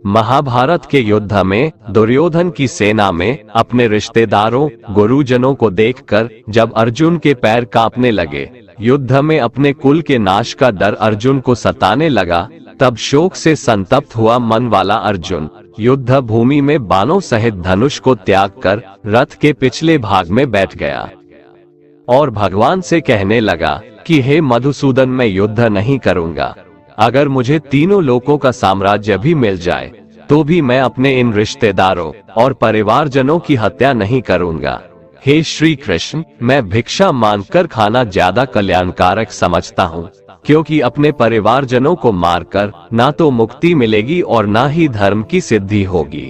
महाभारत के युद्ध में दुर्योधन की सेना में अपने रिश्तेदारों गुरुजनों को देखकर जब अर्जुन के पैर कांपने लगे, युद्ध में अपने कुल के नाश का डर अर्जुन को सताने लगा, तब शोक से संतप्त हुआ मन वाला अर्जुन युद्ध भूमि में बाणों सहित धनुष को त्याग कर रथ के पिछले भाग में बैठ गया और भगवान से कहने लगा कि हे मधुसूदन, मैं युद्ध नहीं करूंगा। अगर मुझे तीनों लोकों का साम्राज्य भी मिल जाए तो भी मैं अपने इन रिश्तेदारों और परिवारजनों की हत्या नहीं करूंगा। हे श्री कृष्ण, मैं भिक्षा मांगकर खाना ज्यादा कल्याणकारक समझता हूँ, क्योंकि अपने परिवारजनों को मारकर ना तो मुक्ति मिलेगी और ना ही धर्म की सिद्धि होगी।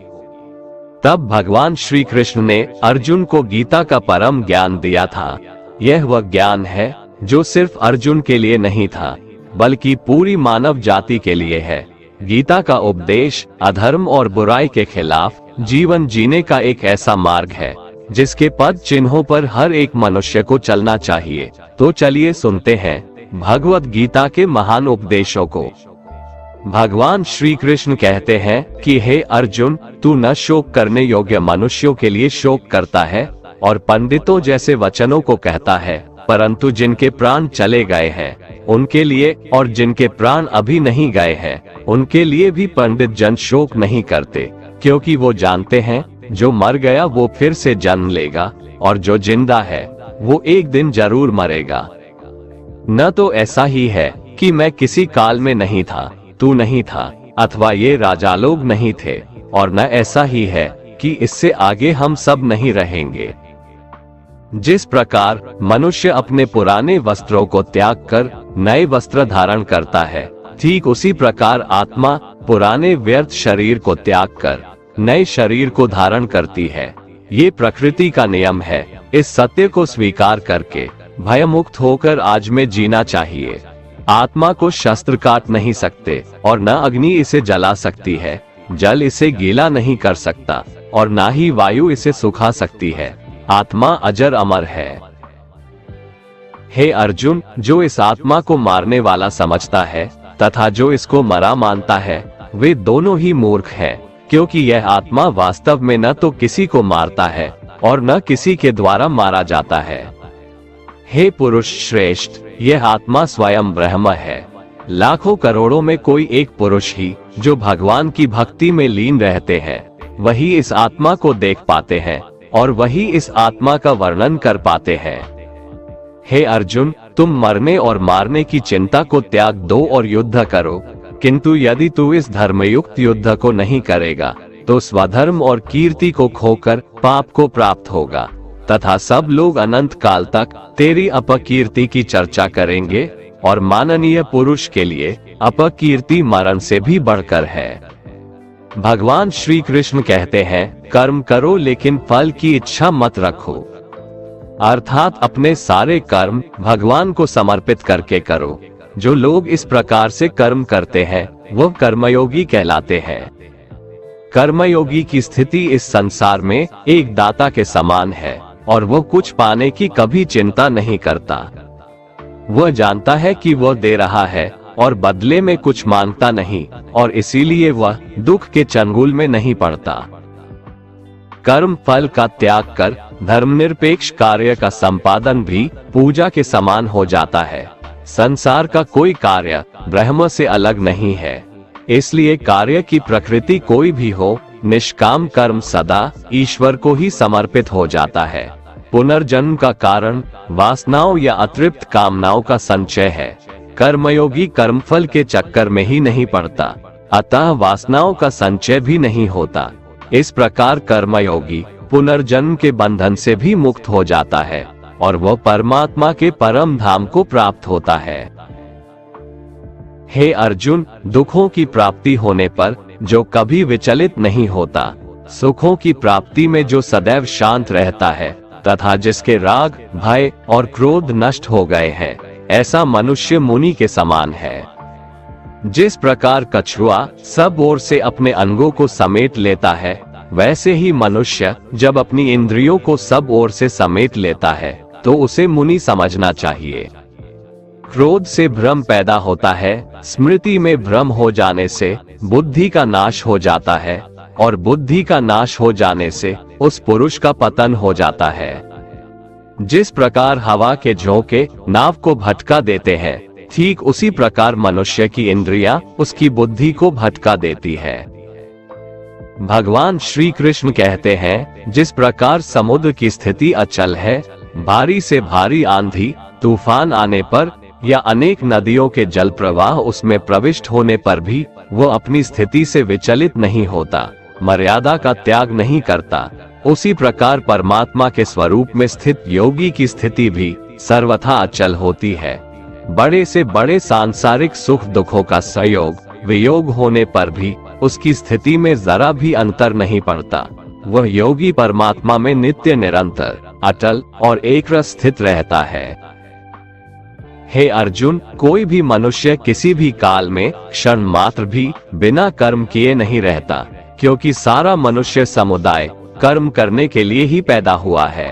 तब भगवान श्री कृष्ण ने अर्जुन को गीता का परम ज्ञान दिया था। यह वह ज्ञान है जो सिर्फ अर्जुन के लिए नहीं था, बल्कि पूरी मानव जाति के लिए है। गीता का उपदेश अधर्म और बुराई के खिलाफ जीवन जीने का एक ऐसा मार्ग है जिसके पद चिन्हों पर हर एक मनुष्य को चलना चाहिए। तो चलिए सुनते हैं भगवत गीता के महान उपदेशों को। भगवान श्री कृष्ण कहते हैं कि हे अर्जुन, तू न शोक करने योग्य मनुष्यों के लिए शोक करता है और पंडितों जैसे वचनों को कहता है, परंतु जिनके प्राण चले गए हैं उनके लिए और जिनके प्राण अभी नहीं गए हैं उनके लिए भी पंडित जन शोक नहीं करते, क्योंकि वो जानते हैं जो मर गया वो फिर से जन्म लेगा और जो जिंदा है वो एक दिन जरूर मरेगा। न तो ऐसा ही है कि मैं किसी काल में नहीं था, तू नहीं था, अथवा ये राजा लोग नहीं थे, और न ऐसा ही है कि इससे आगे हम सब नहीं रहेंगे। जिस प्रकार मनुष्य अपने पुराने वस्त्रों को त्याग कर नए वस्त्र धारण करता है, ठीक उसी प्रकार आत्मा पुराने व्यर्थ शरीर को त्याग कर नए शरीर को धारण करती है। ये प्रकृति का नियम है। इस सत्य को स्वीकार करके भयमुक्त होकर आज में जीना चाहिए। आत्मा को शस्त्र काट नहीं सकते और न अग्नि इसे जला सकती है, जल इसे गीला नहीं कर सकता और न ही वायु इसे सुखा सकती है। आत्मा अजर अमर है। हे अर्जुन, जो इस आत्मा को मारने वाला समझता है तथा जो इसको मरा मानता है, वे दोनों ही मूर्ख हैं, क्योंकि यह आत्मा वास्तव में न तो किसी को मारता है और न किसी के द्वारा मारा जाता है। हे पुरुष श्रेष्ठ, यह आत्मा स्वयं ब्रह्म है। लाखों करोड़ों में कोई एक पुरुष ही जो भगवान की भक्ति में लीन रहते हैं, वही इस आत्मा को देख पाते हैं और वही इस आत्मा का वर्णन कर पाते हैं। हे अर्जुन, तुम मरने और मारने की चिंता को त्याग दो और युद्ध करो, किंतु यदि तू इस धर्मयुक्त युद्ध को नहीं करेगा तो स्वधर्म और कीर्ति को खोकर पाप को प्राप्त होगा तथा सब लोग अनंत काल तक तेरी अपकीर्ति की चर्चा करेंगे, और माननीय पुरुष के लिए अपकीर्ति मरण से भी बढ़कर है। भगवान श्री कृष्ण कहते हैं, कर्म करो लेकिन फल की इच्छा मत रखो, अर्थात अपने सारे कर्म भगवान को समर्पित करके करो। जो लोग इस प्रकार से कर्म करते हैं वह कर्मयोगी कहलाते हैं। कर्मयोगी की स्थिति इस संसार में एक दाता के समान है और वह कुछ पाने की कभी चिंता नहीं करता। वह जानता है कि वह दे रहा है और बदले में कुछ मांगता नहीं, और इसीलिए वह दुख के चंगुल में नहीं पड़ता। कर्म फल का त्याग कर धर्मनिरपेक्ष कार्य का संपादन भी पूजा के समान हो जाता है। संसार का कोई कार्य ब्रह्म से अलग नहीं है, इसलिए कार्य की प्रकृति कोई भी हो, निष्काम कर्म सदा ईश्वर को ही समर्पित हो जाता है। पुनर्जन्म का कारण वासनाओं या अतृप्त कामनाओं का संचय है। कर्मयोगी कर्मफल के चक्कर में ही नहीं पड़ता, अतः वासनाओं का संचय भी नहीं होता। इस प्रकार कर्मयोगी पुनर्जन्म के बंधन से भी मुक्त हो जाता है और वह परमात्मा के परम धाम को प्राप्त होता है। हे अर्जुन, दुखों की प्राप्ति होने पर जो कभी विचलित नहीं होता, सुखों की प्राप्ति में जो सदैव शांत रहता है तथा जिसके राग, भय और क्रोध नष्ट हो गए हैं, ऐसा मनुष्य मुनि के समान है। जिस प्रकार कछुआ सब ओर से अपने अंगों को समेट लेता है, वैसे ही मनुष्य जब अपनी इंद्रियों को सब ओर से समेट लेता है तो उसे मुनि समझना चाहिए। क्रोध से भ्रम पैदा होता है, स्मृति में भ्रम हो जाने से बुद्धि का नाश हो जाता है, और बुद्धि का नाश हो जाने से उस पुरुष का पतन हो जाता है। जिस प्रकार हवा के झोंके नाव को भटका देते हैं, ठीक उसी प्रकार मनुष्य की इंद्रियां उसकी बुद्धि को भटका देती है। भगवान श्री कृष्ण कहते हैं, जिस प्रकार समुद्र की स्थिति अचल है, भारी से भारी आंधी तूफान आने पर या अनेक नदियों के जल प्रवाह उसमें प्रविष्ट होने पर भी वो अपनी स्थिति से विचलित नहीं होता, मर्यादा का त्याग नहीं करता, उसी प्रकार परमात्मा के स्वरूप में स्थित योगी की स्थिति भी सर्वथा अचल होती है। बड़े से बड़े सांसारिक सुख दुखों का संयोग वियोग होने पर भी उसकी स्थिति में जरा भी अंतर नहीं पड़ता। वह योगी परमात्मा में नित्य निरंतर अटल और एकरस स्थित रहता है। हे अर्जुन, कोई भी मनुष्य किसी भी काल में क्षण मात्र भी बिना कर्म किए नहीं रहता, क्योंकि सारा मनुष्य समुदाय कर्म करने के लिए ही पैदा हुआ है।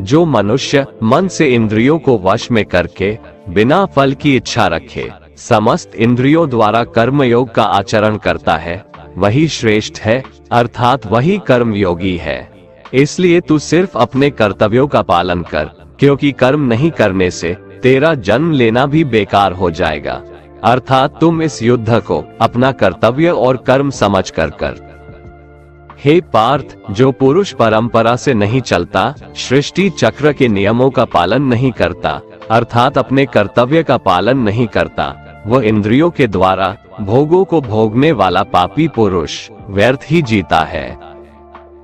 जो मनुष्य मन से इंद्रियों को वश में करके बिना फल की इच्छा रखे समस्त इंद्रियों द्वारा कर्मयोग का आचरण करता है, वही श्रेष्ठ है, अर्थात वही कर्म योगी है। इसलिए तू सिर्फ अपने कर्तव्यों का पालन कर, क्योंकि कर्म नहीं करने से तेरा जन्म लेना भी बेकार हो जाएगा। अर्थात तुम इस युद्ध को अपना कर्तव्य और कर्म समझ कर। हे पार्थ, जो पुरुष परंपरा से नहीं चलता, सृष्टि चक्र के नियमों का पालन नहीं करता, अर्थात अपने कर्तव्य का पालन नहीं करता, वह इंद्रियों के द्वारा भोगों को भोगने वाला पापी पुरुष व्यर्थ ही जीता है।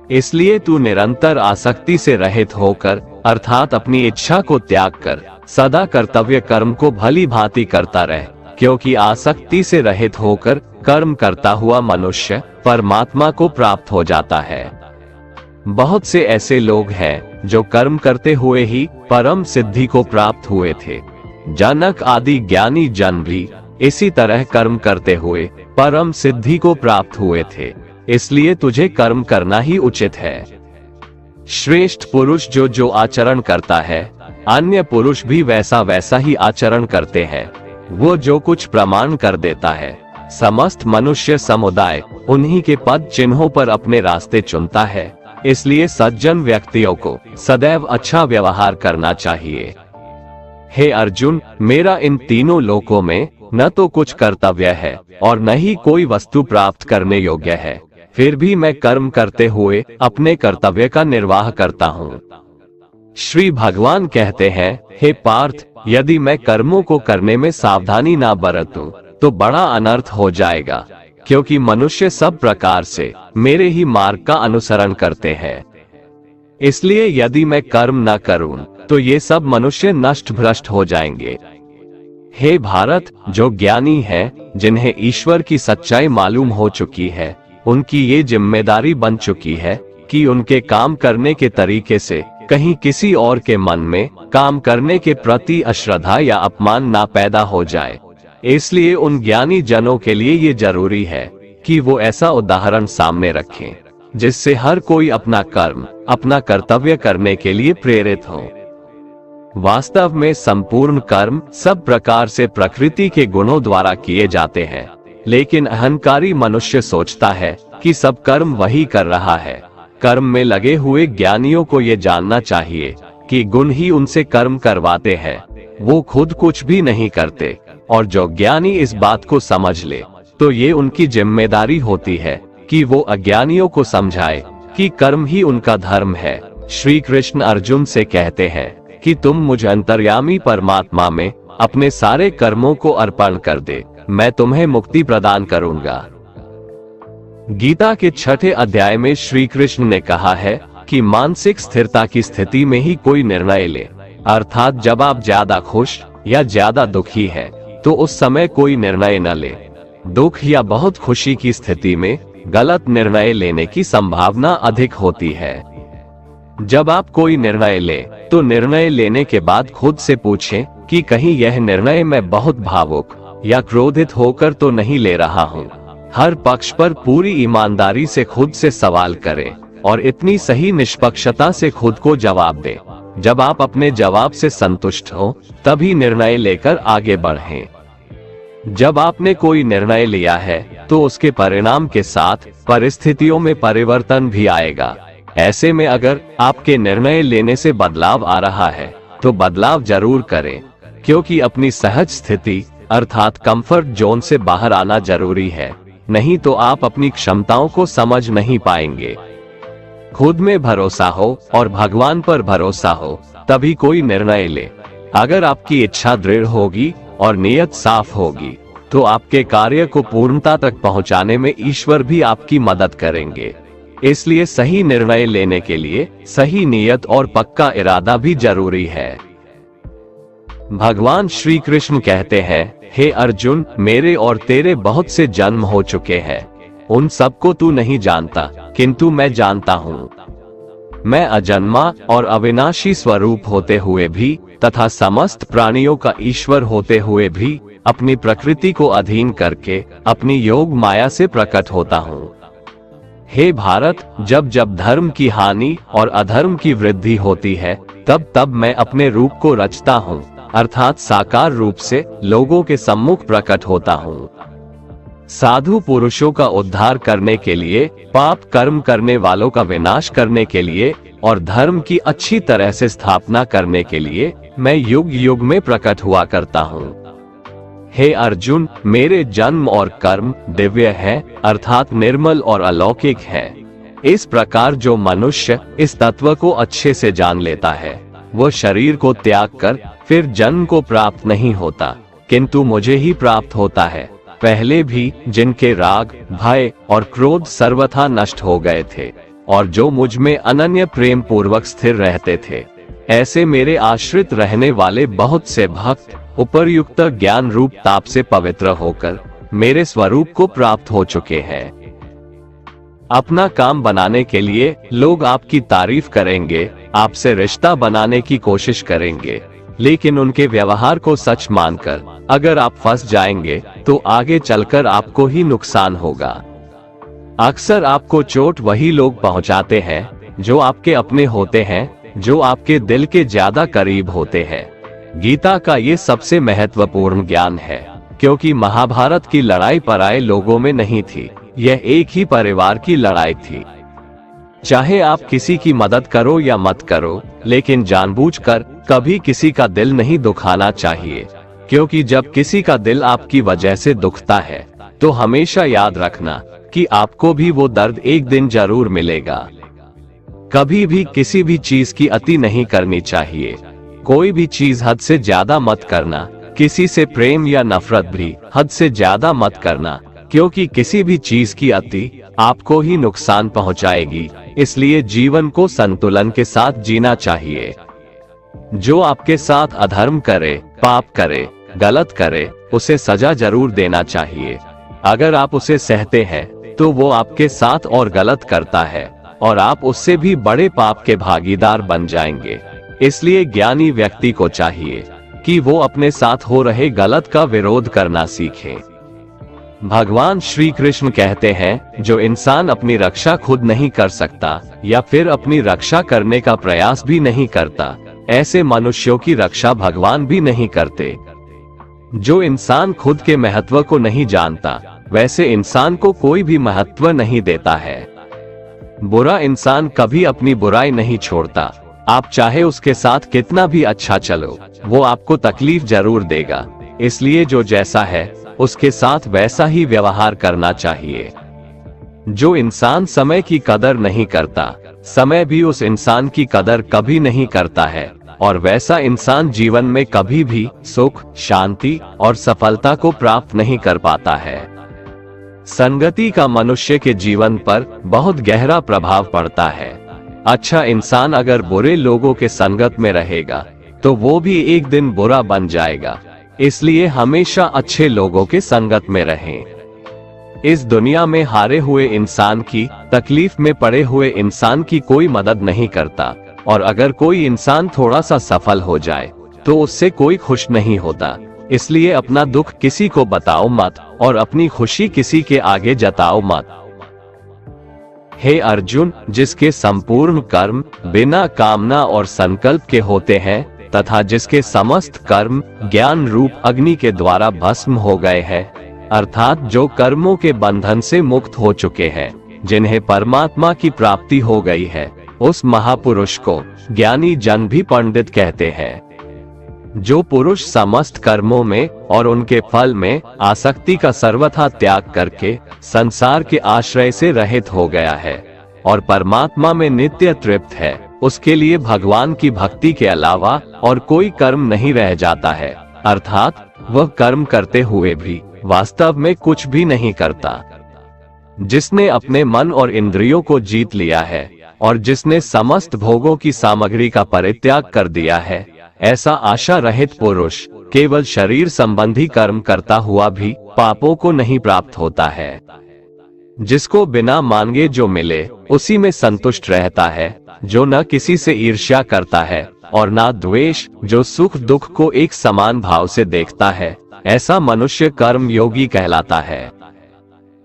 इसलिए तू निरंतर आसक्ति से रहित होकर, अर्थात अपनी इच्छा को त्याग कर, सदा कर्तव्य कर्म को भली भांति करता रहे, क्योंकि आसक्ति से रहित होकर कर्म करता हुआ मनुष्य परमात्मा को प्राप्त हो जाता है। बहुत से ऐसे लोग हैं जो कर्म करते हुए ही परम सिद्धि को प्राप्त हुए थे। जनक आदि ज्ञानी जन भी इसी तरह कर्म करते हुए परम सिद्धि को प्राप्त हुए थे। इसलिए तुझे कर्म करना ही उचित है। श्रेष्ठ पुरुष जो आचरण करता है, अन्य पुरुष भी वैसा वैसा ही आचरण करते हैं। वो जो कुछ प्रमाण कर देता है, समस्त मनुष्य समुदाय उन्हीं के पद चिन्हों पर अपने रास्ते चुनता है। इसलिए सज्जन व्यक्तियों को सदैव अच्छा व्यवहार करना चाहिए। हे अर्जुन, मेरा इन तीनों लोकों में न तो कुछ कर्तव्य है और न ही कोई वस्तु प्राप्त करने योग्य है, फिर भी मैं कर्म करते हुए अपने कर्तव्य का निर्वाह करता हूँ। श्री भगवान कहते हैं, हे पार्थ, यदि मैं कर्मों को करने में सावधानी ना बरतूं तो बड़ा अनर्थ हो जाएगा, क्योंकि मनुष्य सब प्रकार से मेरे ही मार्ग का अनुसरण करते हैं। इसलिए यदि मैं कर्म न करूं तो ये सब मनुष्य नष्ट भ्रष्ट हो जाएंगे। हे भारत, जो ज्ञानी हैं, जिन्हें ईश्वर की सच्चाई मालूम हो चुकी है, उनकी ये जिम्मेदारी बन चुकी है कि उनके काम करने के तरीके से कहीं किसी और के मन में काम करने के प्रति अश्रद्धा या अपमान ना पैदा हो जाए। इसलिए उन ज्ञानी जनों के लिए ये जरूरी है कि वो ऐसा उदाहरण सामने रखें जिससे हर कोई अपना कर्म, अपना कर्तव्य करने के लिए प्रेरित हो। वास्तव में संपूर्ण कर्म सब प्रकार से प्रकृति के गुणों द्वारा किए जाते हैं, लेकिन अहंकारी मनुष्य सोचता है कि सब कर्म वही कर रहा है। कर्म में लगे हुए ज्ञानियों को ये जानना चाहिए कि गुण ही उनसे कर्म करवाते हैं, वो खुद कुछ भी नहीं करते। और जो ज्ञानी इस बात को समझ ले तो ये उनकी जिम्मेदारी होती है कि वो अज्ञानियों को समझाए कि कर्म ही उनका धर्म है। श्री कृष्ण अर्जुन से कहते हैं कि तुम मुझ अंतर्यामी परमात्मा में अपने सारे कर्मों को अर्पण कर दे, मैं तुम्हें मुक्ति प्रदान करूंगा। गीता के 6ठे अध्याय में श्री कृष्ण ने कहा है कि मानसिक स्थिरता की स्थिति में ही कोई निर्णय ले, अर्थात जब आप ज्यादा खुश या ज्यादा दुखी है तो उस समय कोई निर्णय न ले। दुख या बहुत खुशी की स्थिति में गलत निर्णय लेने की संभावना अधिक होती है। जब आप कोई निर्णय ले तो निर्णय लेने के बाद खुद से पूछें कि कहीं यह निर्णय मैं बहुत भावुक या क्रोधित होकर तो नहीं ले रहा हूँ। हर पक्ष पर पूरी ईमानदारी से खुद से सवाल करें और इतनी सही निष्पक्षता से खुद को जवाब दें जब आप अपने जवाब से संतुष्ट हो तभी निर्णय लेकर आगे बढ़ें। जब आपने कोई निर्णय लिया है तो उसके परिणाम के साथ परिस्थितियों में परिवर्तन भी आएगा। ऐसे में अगर आपके निर्णय लेने से बदलाव आ रहा है तो बदलाव जरूर करें, क्योंकि अपनी सहज स्थिति अर्थात कंफर्ट जोन से बाहर आना जरूरी है, नहीं तो आप अपनी क्षमताओं को समझ नहीं पाएंगे। खुद में भरोसा हो और भगवान पर भरोसा हो तभी कोई निर्णय ले। अगर आपकी इच्छा दृढ़ होगी और नियत साफ होगी तो आपके कार्य को पूर्णता तक पहुंचाने में ईश्वर भी आपकी मदद करेंगे। इसलिए सही निर्णय लेने के लिए सही नियत और पक्का इरादा भी जरूरी है। भगवान श्री कृष्ण कहते हैं, हे अर्जुन, मेरे और तेरे बहुत से जन्म हो चुके हैं, उन सबको तू नहीं जानता, किंतु मैं जानता हूँ। मैं अजन्मा और अविनाशी स्वरूप होते हुए भी तथा समस्त प्राणियों का ईश्वर होते हुए भी अपनी प्रकृति को अधीन करके अपनी योग माया से प्रकट होता हूँ। हे भारत, जब जब धर्म की हानि और अधर्म की वृद्धि होती है तब तब मैं अपने रूप को रचता हूँ, अर्थात साकार रूप से लोगों के सम्मुख प्रकट होता हूँ। साधु पुरुषों का उद्धार करने के लिए, पाप कर्म करने वालों का विनाश करने के लिए और धर्म की अच्छी तरह से स्थापना करने के लिए मैं युग युग में प्रकट हुआ करता हूँ। हे अर्जुन, मेरे जन्म और कर्म दिव्य है, अर्थात निर्मल और अलौकिक है। इस प्रकार जो मनुष्य इस तत्व को अच्छे से जान लेता है वो शरीर को त्याग कर फिर जन्म को प्राप्त नहीं होता, किंतु मुझे ही प्राप्त होता है। पहले भी जिनके राग, भय और क्रोध सर्वथा नष्ट हो गए थे और जो मुझ में अनन्य प्रेम पूर्वक स्थिर रहते थे, ऐसे मेरे आश्रित रहने वाले बहुत से भक्त उपर्युक्त ज्ञान रूप ताप से पवित्र होकर मेरे स्वरूप को प्राप्त हो चुके हैं। अपना काम बनाने के लिए लोग आपकी तारीफ करेंगे, आपसे रिश्ता बनाने की कोशिश करेंगे, लेकिन उनके व्यवहार को सच मानकर अगर आप फंस जाएंगे तो आगे चलकर आपको ही नुकसान होगा। अक्सर आपको चोट वही लोग पहुंचाते हैं जो आपके अपने होते हैं, जो आपके दिल के ज्यादा करीब होते हैं। गीता का ये सबसे महत्वपूर्ण ज्ञान है, क्योंकि महाभारत की लड़ाई पराये लोगों में नहीं थी, यह एक ही परिवार की लड़ाई थी। चाहे आप किसी की मदद करो या मत करो, लेकिन जानबूझकर कभी किसी का दिल नहीं दुखाना चाहिए, क्योंकि जब किसी का दिल आपकी वजह से दुखता है तो हमेशा याद रखना कि आपको भी वो दर्द एक दिन जरूर मिलेगा। कभी भी किसी भी चीज की अति नहीं करनी चाहिए। कोई भी चीज हद से ज्यादा मत करना, किसी से प्रेम या नफरत भी हद से ज्यादा मत करना, क्योंकि किसी भी चीज की अति आपको ही नुकसान पहुंचाएगी। इसलिए जीवन को संतुलन के साथ जीना चाहिए। जो आपके साथ अधर्म करे, पाप करे, गलत करे, उसे सजा जरूर देना चाहिए। अगर आप उसे सहते हैं तो वो आपके साथ और गलत करता है और आप उससे भी बड़े पाप के भागीदार बन जाएंगे। इसलिए ज्ञानी व्यक्ति को चाहिए कि वो अपने साथ हो रहे गलत का विरोध करना सीखे। भगवान श्री कृष्ण कहते हैं, जो इंसान अपनी रक्षा खुद नहीं कर सकता या फिर अपनी रक्षा करने का प्रयास भी नहीं करता, ऐसे मनुष्यों की रक्षा भगवान भी नहीं करते। जो इंसान खुद के महत्व को नहीं जानता, वैसे इंसान को कोई भी महत्व नहीं देता है। बुरा इंसान कभी अपनी बुराई नहीं छोड़ता। आप चाहे उसके साथ कितना भी अच्छा चलो, वो आपको तकलीफ जरूर देगा। इसलिए जो जैसा है उसके साथ वैसा ही व्यवहार करना चाहिए। जो इंसान समय की कदर नहीं करता, समय भी उस इंसान की कदर कभी नहीं करता है, और वैसा इंसान जीवन में कभी भी सुख, शांति और सफलता को प्राप्त नहीं कर पाता है। संगति का मनुष्य के जीवन पर बहुत गहरा प्रभाव पड़ता है। अच्छा इंसान अगर बुरे लोगों के संगत में रहेगा तो वो भी एक दिन बुरा बन जाएगा। इसलिए हमेशा अच्छे लोगों के संगत में रहें। इस दुनिया में हारे हुए इंसान की, तकलीफ में पड़े हुए इंसान की कोई मदद नहीं करता, और अगर कोई इंसान थोड़ा सा सफल हो जाए तो उससे कोई खुश नहीं होता। इसलिए अपना दुख किसी को बताओ मत और अपनी खुशी किसी के आगे जताओ मत। हे अर्जुन, जिसके संपूर्ण कर्म बिना कामना और संकल्प के होते हैं तथा जिसके समस्त कर्म ज्ञान रूप अग्नि के द्वारा भस्म हो गए हैं, अर्थात जो कर्मों के बंधन से मुक्त हो चुके हैं, जिन्हें परमात्मा की प्राप्ति हो गई है, उस महापुरुष को ज्ञानी जन भी पंडित कहते हैं। जो पुरुष समस्त कर्मों में और उनके फल में आसक्ति का सर्वथा त्याग करके संसार के आश्रय से रहित हो गया है और परमात्मा में नित्य तृप्त है, उसके लिए भगवान की भक्ति के अलावा और कोई कर्म नहीं रह जाता है, अर्थात वह कर्म करते हुए भी वास्तव में कुछ भी नहीं करता। जिसने अपने मन और इंद्रियों को जीत लिया है और जिसने समस्त भोगों की सामग्री का परित्याग कर दिया है, ऐसा आशा रहित पुरुष केवल शरीर संबंधी कर्म करता हुआ भी पापों को नहीं प्राप्त होता है। जिसको बिना मांगे जो मिले उसी में संतुष्ट रहता है, जो न किसी से ईर्ष्या करता है और न द्वेष, जो सुख दुख को एक समान भाव से देखता है, ऐसा मनुष्य कर्म योगी कहलाता है।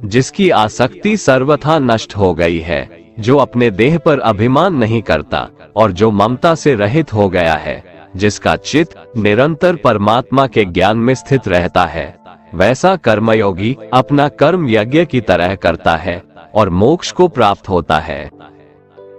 जिसकी आसक्ति सर्वथा नष्ट हो गई है, जो अपने देह पर अभिमान नहीं करता और जो ममता से रहित हो गया है, जिसका चित्त निरंतर परमात्मा के ज्ञान में स्थित रहता है, वैसा कर्मयोगी अपना कर्म यज्ञ की तरह करता है और मोक्ष को प्राप्त होता है।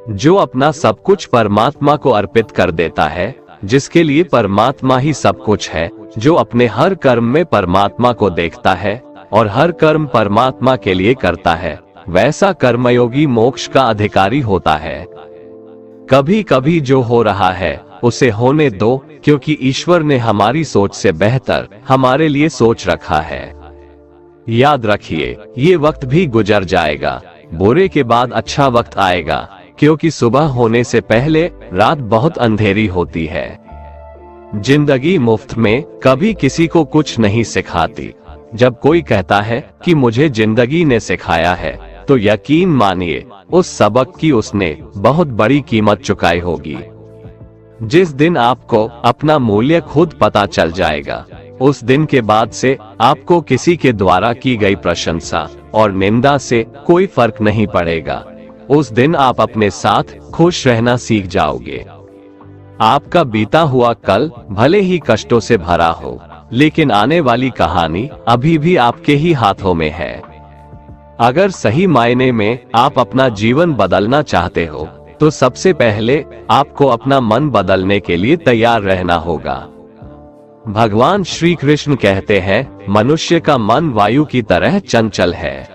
जो अपना सब कुछ परमात्मा को अर्पित कर देता है, जिसके लिए परमात्मा ही सब कुछ है, जो अपने हर कर्म में परमात्मा को देखता है और हर कर्म परमात्मा के लिए करता है, वैसा कर्मयोगी मोक्ष का अधिकारी होता है। कभी कभी जो हो रहा है उसे होने दो, क्योंकि ईश्वर ने हमारी सोच से बेहतर हमारे लिए सोच रखा है। याद रखिए, ये वक्त भी गुजर जाएगा, बुरे के बाद अच्छा वक्त आएगा, क्योंकि सुबह होने से पहले रात बहुत अंधेरी होती है। जिंदगी मुफ्त में कभी किसी को कुछ नहीं सिखाती। जब कोई कहता है कि मुझे जिंदगी ने सिखाया है, तो यकीन मानिए उस सबक की उसने बहुत बड़ी कीमत चुकाई होगी। जिस दिन आपको अपना मूल्य खुद पता चल जाएगा, उस दिन के बाद से आपको किसी के द्वारा की गई प्रशंसा और निंदा से कोई फर्क नहीं पड़ेगा। उस दिन आप अपने साथ खुश रहना सीख जाओगे। आपका बीता हुआ कल भले ही कष्टों से भरा हो, लेकिन आने वाली कहानी अभी भी आपके ही हाथों में है। अगर सही मायने में आप अपना जीवन बदलना चाहते हो, तो सबसे पहले आपको अपना मन बदलने के लिए तैयार रहना होगा। भगवान श्री कृष्ण कहते हैं, मनुष्य का मन वायु की तरह चंचल है।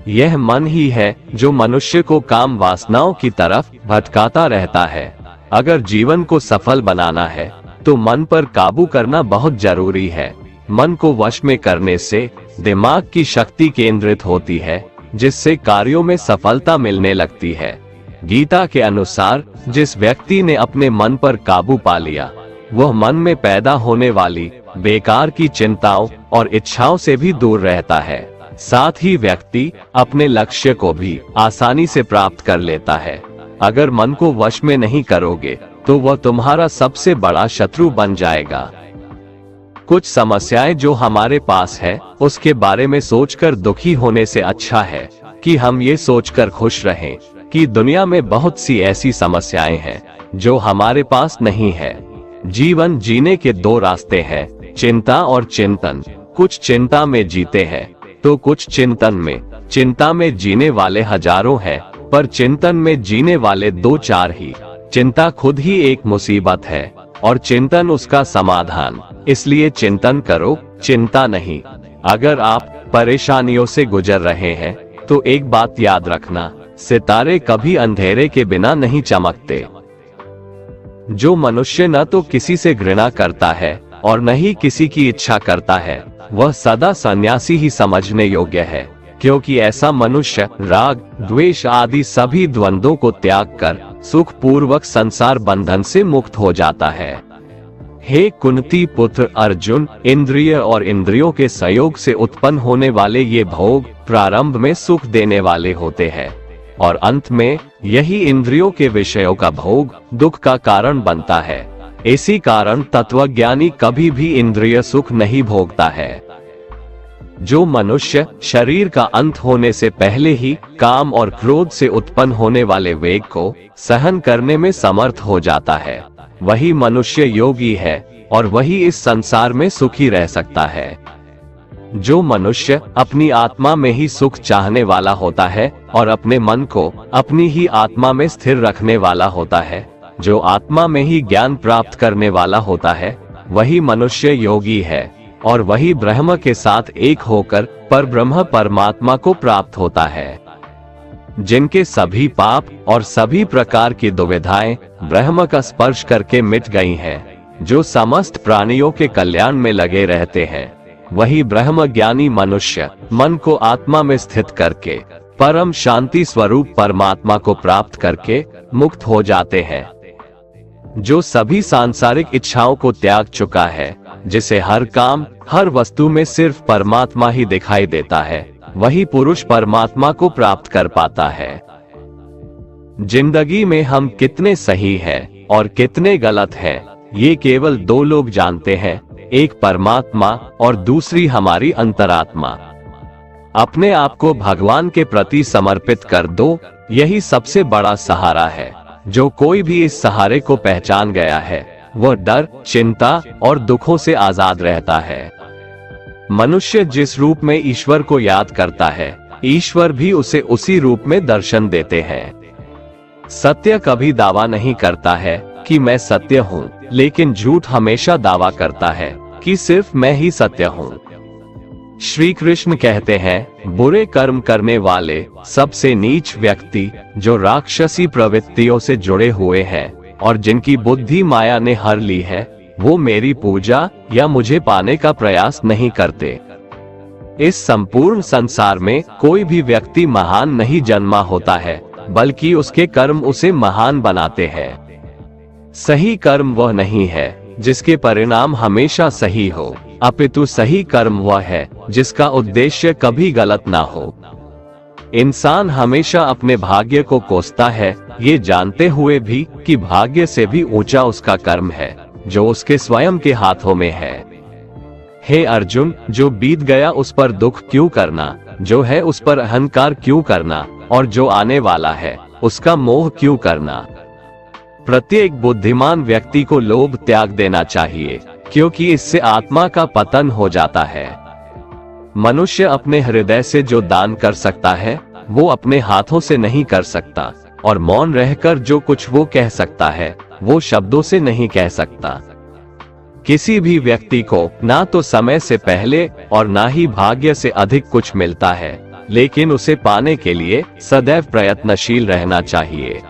यह मन ही है जो मनुष्य को काम वासनाओं की तरफ भटकाता रहता है। अगर जीवन को सफल बनाना है तो मन पर काबू करना बहुत जरूरी है। मन को वश में करने से दिमाग की शक्ति केंद्रित होती है, जिससे कार्यों में सफलता मिलने लगती है। गीता के अनुसार जिस व्यक्ति ने अपने मन पर काबू पा लिया, वह मन में पैदा होने वाली बेकार की चिंताओं और इच्छाओं से भी दूर रहता है। साथ ही व्यक्ति अपने लक्ष्य को भी आसानी से प्राप्त कर लेता है। अगर मन को वश में नहीं करोगे तो वह तुम्हारा सबसे बड़ा शत्रु बन जाएगा। कुछ समस्याएं जो हमारे पास है, उसके बारे में सोचकर दुखी होने से अच्छा है कि हम ये सोचकर खुश रहें कि दुनिया में बहुत सी ऐसी समस्याएं हैं जो हमारे पास नहीं है। जीवन जीने के दो रास्ते हैं, चिंता और चिंतन। कुछ चिंता में जीते हैं तो कुछ चिंतन में। चिंता में जीने वाले हजारों हैं, पर चिंतन में जीने वाले दो चार ही। चिंता खुद ही एक मुसीबत है और चिंतन उसका समाधान। इसलिए चिंतन करो, चिंता नहीं। अगर आप परेशानियों से गुजर रहे हैं तो एक बात याद रखना, सितारे कभी अंधेरे के बिना नहीं चमकते। जो मनुष्य न तो किसी से घृणा करता है और न ही किसी की इच्छा करता है, वह सदा सन्यासी ही समझने योग्य है, क्योंकि ऐसा मनुष्य राग द्वेष आदि सभी द्वंद्वों को त्याग कर सुख पूर्वक संसार बंधन से मुक्त हो जाता है। हे कुंती पुत्र अर्जुन, इंद्रिय और इंद्रियों के संयोग से उत्पन्न होने वाले ये भोग प्रारंभ में सुख देने वाले होते हैं और अंत में यही इंद्रियों के विषयों का भोग दुख का कारण बनता है। इसी कारण तत्वज्ञानी कभी भी इंद्रिय सुख नहीं भोगता है। जो मनुष्य शरीर का अंत होने से पहले ही काम और क्रोध से उत्पन्न होने वाले वेग को सहन करने में समर्थ हो जाता है, वही मनुष्य योगी है और वही इस संसार में सुखी रह सकता है। जो मनुष्य अपनी आत्मा में ही सुख चाहने वाला होता है और अपने मन को अपनी ही आत्मा में स्थिर रखने वाला होता है, जो आत्मा में ही ज्ञान प्राप्त करने वाला होता है, वही मनुष्य योगी है और वही ब्रह्म के साथ एक होकर परब्रह्म परमात्मा को प्राप्त होता है। जिनके सभी पाप और सभी प्रकार की दुविधाएं ब्रह्म का स्पर्श करके मिट गई हैं, जो समस्त प्राणियों के कल्याण में लगे रहते हैं, वही ब्रह्म ज्ञानी मनुष्य मन को आत्मा में स्थित करके परम शांति स्वरूप परमात्मा को प्राप्त करके मुक्त हो जाते हैं। जो सभी सांसारिक इच्छाओं को त्याग चुका है, जिसे हर काम हर वस्तु में सिर्फ परमात्मा ही दिखाई देता है, वही पुरुष परमात्मा को प्राप्त कर पाता है। जिंदगी में हम कितने सही हैं और कितने गलत हैं, ये केवल दो लोग जानते हैं, एक परमात्मा और दूसरी हमारी अंतरात्मा। अपने आप को भगवान के प्रति समर्पित कर दो, यही सबसे बड़ा सहारा है। जो कोई भी इस सहारे को पहचान गया है, वह डर, चिंता और दुखों से आजाद रहता है। मनुष्य जिस रूप में ईश्वर को याद करता है, ईश्वर भी उसे उसी रूप में दर्शन देते हैं। सत्य कभी दावा नहीं करता है कि मैं सत्य हूँ, लेकिन झूठ हमेशा दावा करता है कि सिर्फ मैं ही सत्य हूँ। श्री कृष्ण कहते हैं, बुरे कर्म करने वाले सबसे नीच व्यक्ति जो राक्षसी प्रवृत्तियों से जुड़े हुए हैं और जिनकी बुद्धि माया ने हर ली है, वो मेरी पूजा या मुझे पाने का प्रयास नहीं करते। इस संपूर्ण संसार में कोई भी व्यक्ति महान नहीं जन्मा होता है, बल्कि उसके कर्म उसे महान बनाते हैं। सही कर्म वह नहीं है जिसके परिणाम हमेशा सही हो, अपितु सही कर्म वह है जिसका उद्देश्य कभी गलत ना हो। इंसान हमेशा अपने भाग्य को कोसता है, ये जानते हुए भी कि भाग्य से भी ऊंचा उसका कर्म है जो उसके स्वयं के हाथों में है। हे अर्जुन, जो बीत गया उस पर दुख क्यों करना, जो है उस पर अहंकार क्यों करना, और जो आने वाला है उसका मोह क्यों करना। प्रत्येक बुद्धिमान व्यक्ति को लोभ त्याग देना चाहिए, क्योंकि इससे आत्मा का पतन हो जाता है। मनुष्य अपने हृदय से जो दान कर सकता है, वो अपने हाथों से नहीं कर सकता, और मौन रहकर जो कुछ वो कह सकता है, वो शब्दों से नहीं कह सकता। किसी भी व्यक्ति को ना तो समय से पहले और ना ही भाग्य से अधिक कुछ मिलता है, लेकिन उसे पाने के लिए सदैव प्रयत्नशील रहना चाहिए।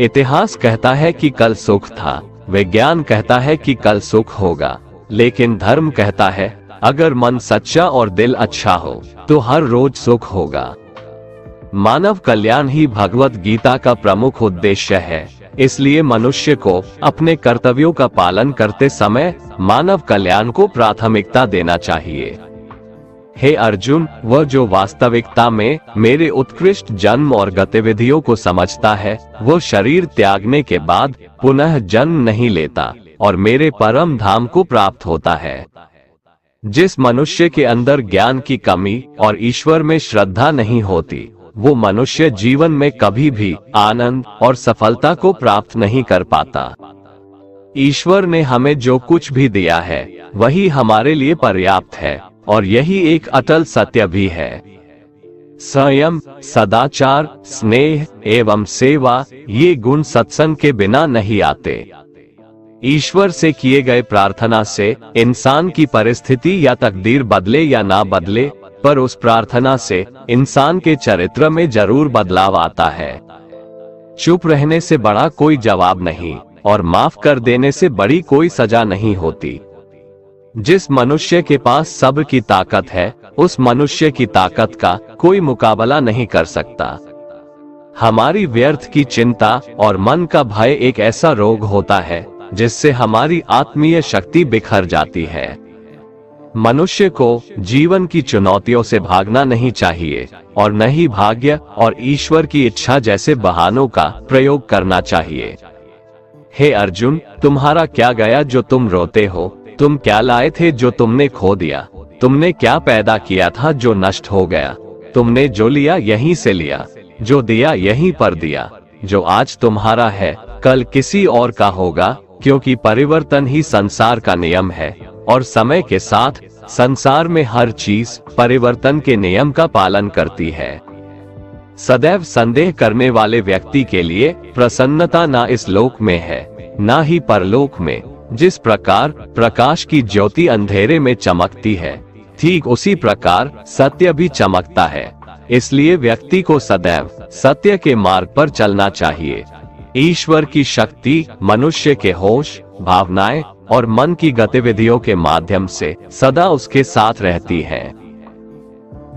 इतिहास कहता है कि कल सुख था, विज्ञान कहता है कि कल सुख होगा, लेकिन धर्म कहता है अगर मन सच्चा और दिल अच्छा हो तो हर रोज सुख होगा। मानव कल्याण ही भगवत गीता का प्रमुख उद्देश्य है, इसलिए मनुष्य को अपने कर्तव्यों का पालन करते समय मानव कल्याण को प्राथमिकता देना चाहिए। हे अर्जुन, वह जो वास्तविकता में मेरे उत्कृष्ट जन्म और गतिविधियों को समझता है, वह शरीर त्यागने के बाद पुनः जन्म नहीं लेता और मेरे परम धाम को प्राप्त होता है। जिस मनुष्य के अंदर ज्ञान की कमी और ईश्वर में श्रद्धा नहीं होती, वो मनुष्य जीवन में कभी भी आनंद और सफलता को प्राप्त नहीं कर पाता। ईश्वर ने हमें जो कुछ भी दिया है, वही हमारे लिए पर्याप्त है, और यही एक अटल सत्य भी है। संयम, सदाचार, स्नेह एवं सेवा, ये गुण सत्संग के बिना नहीं आते। ईश्वर से किए गए प्रार्थना से इंसान की परिस्थिति या तकदीर बदले या ना बदले, पर उस प्रार्थना से इंसान के चरित्र में जरूर बदलाव आता है। चुप रहने से बड़ा कोई जवाब नहीं, और माफ कर देने से बड़ी कोई सजा नहीं होती। जिस मनुष्य के पास सब की ताकत है, उस मनुष्य की ताकत का कोई मुकाबला नहीं कर सकता। हमारी व्यर्थ की चिंता और मन का भय एक ऐसा रोग होता है जिससे हमारी आत्मीय शक्ति बिखर जाती है। मनुष्य को जीवन की चुनौतियों से भागना नहीं चाहिए और न ही भाग्य और ईश्वर की इच्छा जैसे बहानों का प्रयोग करना चाहिए। हे अर्जुन, तुम्हारा क्या गया जो तुम रोते हो? तुम क्या लाए थे जो तुमने खो दिया? तुमने क्या पैदा किया था जो नष्ट हो गया? तुमने जो लिया यहीं से लिया, जो दिया यहीं पर दिया। जो आज तुम्हारा है कल किसी और का होगा, क्योंकि परिवर्तन ही संसार का नियम है और समय के साथ संसार में हर चीज परिवर्तन के नियम का पालन करती है। सदैव संदेह करने वाले व्यक्ति के लिए प्रसन्नता ना इस लोक में है ना ही परलोक में। जिस प्रकार प्रकाश की ज्योति अंधेरे में चमकती है, ठीक उसी प्रकार सत्य भी चमकता है। इसलिए व्यक्ति को सदैव सत्य के मार्ग पर चलना चाहिए। ईश्वर की शक्ति मनुष्य के होश, भावनाएं और मन की गतिविधियों के माध्यम से सदा उसके साथ रहती है।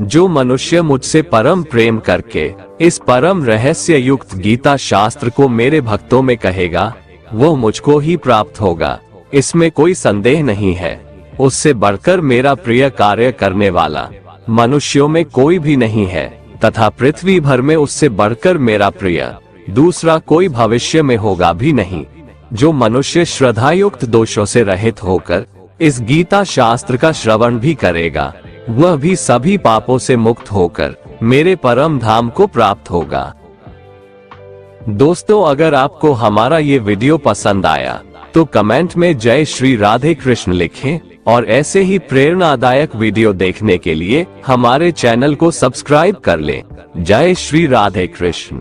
जो मनुष्य मुझसे परम प्रेम करके इस परम रहस्य युक्त गीता शास्त्र को मेरे भक्तों में कहेगा, वो मुझको ही प्राप्त होगा, इसमें कोई संदेह नहीं है। उससे बढ़कर मेरा प्रिय कार्य करने वाला मनुष्यों में कोई भी नहीं है, तथा पृथ्वी भर में उससे बढ़कर मेरा प्रिय दूसरा कोई भविष्य में होगा भी नहीं। जो मनुष्य श्रद्धायुक्त दोषों से रहित होकर इस गीता शास्त्र का श्रवण भी करेगा, वह भी सभी पापों से मुक्त होकर मेरे परम धाम को प्राप्त होगा। दोस्तों, अगर आपको हमारा ये वीडियो पसंद आया तो कमेंट में जय श्री राधे कृष्ण लिखें और ऐसे ही प्रेरणादायक वीडियो देखने के लिए हमारे चैनल को सब्सक्राइब कर लें। जय श्री राधे कृष्ण।